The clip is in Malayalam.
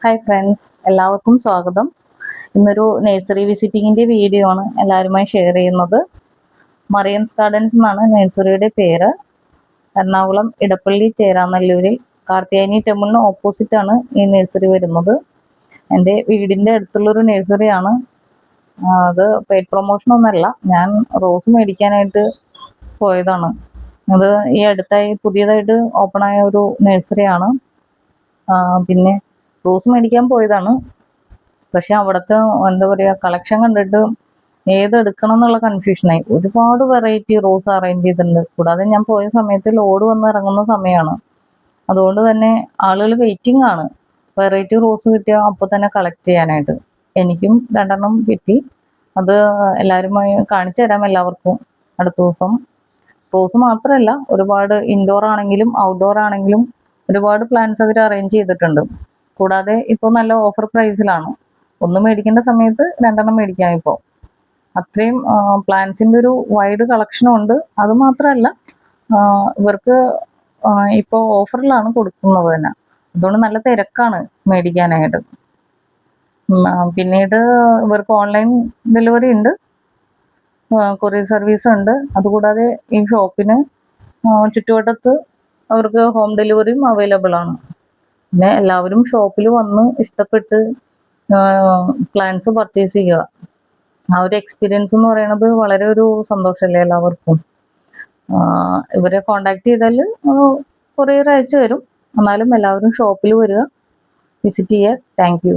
ഹായ് ഫ്രണ്ട്സ്, എല്ലാവർക്കും സ്വാഗതം. ഇന്നൊരു നഴ്സറി വിസിറ്റിങ്ങിൻ്റെ വീഡിയോ ആണ് എല്ലാവരുമായി ഷെയർ ചെയ്യുന്നത്. മറിയംസ് ഗാർഡൻസ് എന്നാണ് നഴ്സറിയുടെ പേര്. എറണാകുളം ഇടപ്പള്ളി ചേരാനല്ലൂരിൽ കാർത്തിയായനി ടെമ്പിളിന് ഓപ്പോസിറ്റാണ് ഈ നഴ്സറി വരുന്നത്. എൻ്റെ വീടിൻ്റെ അടുത്തുള്ളൊരു നഴ്സറിയാണ്. അത് പെയ്ഡ് പ്രൊമോഷനൊന്നുമല്ല, ഞാൻ റോസ് മേടിക്കാനായിട്ട് പോയതാണ്. അത് ഈ അടുത്തായി പുതിയതായിട്ട് ഓപ്പണായ ഒരു നഴ്സറിയാണ്. പിന്നെ റോസ് മേടിക്കാൻ പോയതാണ്. പക്ഷെ അവിടുത്തെ എന്താ പറയുക, കളക്ഷൻ കണ്ടിട്ട് ഏതെടുക്കണം എന്നുള്ള കൺഫ്യൂഷനായി. ഒരുപാട് വെറൈറ്റി റോസ് അറേഞ്ച് ചെയ്തിട്ടുണ്ട്. കൂടാതെ ഞാൻ പോയ സമയത്ത് ലോഡ് വന്ന് ഇറങ്ങുന്ന സമയമാണ്. അതുകൊണ്ട് തന്നെ ആളുകൾ വെയിറ്റിംഗ് ആണ്. വെറൈറ്റി റോസ് കിട്ടിയാൽ അപ്പോൾ തന്നെ കളക്ട് ചെയ്യാനായിട്ട്. എനിക്കും 2 കിട്ടി. അത് എല്ലാവരുമായി കാണിച്ചു തരാം എല്ലാവർക്കും അടുത്ത ദിവസം. റോസ് മാത്രമല്ല, ഒരുപാട് ഇൻഡോർ ആണെങ്കിലും ഔട്ട്ഡോർ ആണെങ്കിലും ഒരുപാട് പ്ലാന്റ്സ് അവർ അറേഞ്ച് ചെയ്തിട്ടുണ്ട്. കൂടാതെ ഇപ്പോൾ നല്ല ഓഫർ പ്രൈസിലാണ്. 1 മേടിക്കേണ്ട സമയത്ത് 2 മേടിക്കാം. ഇപ്പോൾ അത്രയും പ്ലാന്റ്സിൻ്റെ ഒരു വൈഡ് കളക്ഷനും ഉണ്ട്. അത് മാത്രമല്ല, ഇവർക്ക് ഇപ്പോൾ ഓഫറിലാണ് കൊടുക്കുന്നത് തന്നെ. അതുകൊണ്ട് നല്ല തിരക്കാണ് മേടിക്കാനായിട്ട്. പിന്നീട് ഇവർക്ക് ഓൺലൈൻ ഡെലിവറി ഉണ്ട്, കൊറിയർ സർവീസ് ഉണ്ട്. അതുകൂടാതെ ഈ ഷോപ്പിന് ചുറ്റുവട്ടത്ത് അവർക്ക് ഹോം ഡെലിവറിയും അവൈലബിൾ ആണ്. പിന്നെ എല്ലാവരും ഷോപ്പിൽ വന്ന് ഇഷ്ടപ്പെട്ട് പ്ലാന്റ്സ് പർച്ചേസ് ചെയ്യുക. ആ ഒരു എക്സ്പീരിയൻസ് എന്ന് പറയുന്നത് വളരെ ഒരു സന്തോഷമല്ലേ എല്ലാവർക്കും. ഇവരെ കോണ്ടാക്ട് ചെയ്താൽ കൊറിയർ അയച്ചു തരും. എന്നാലും എല്ലാവരും ഷോപ്പിൽ വരിക, വിസിറ്റ് ചെയ്യുക. Thank you.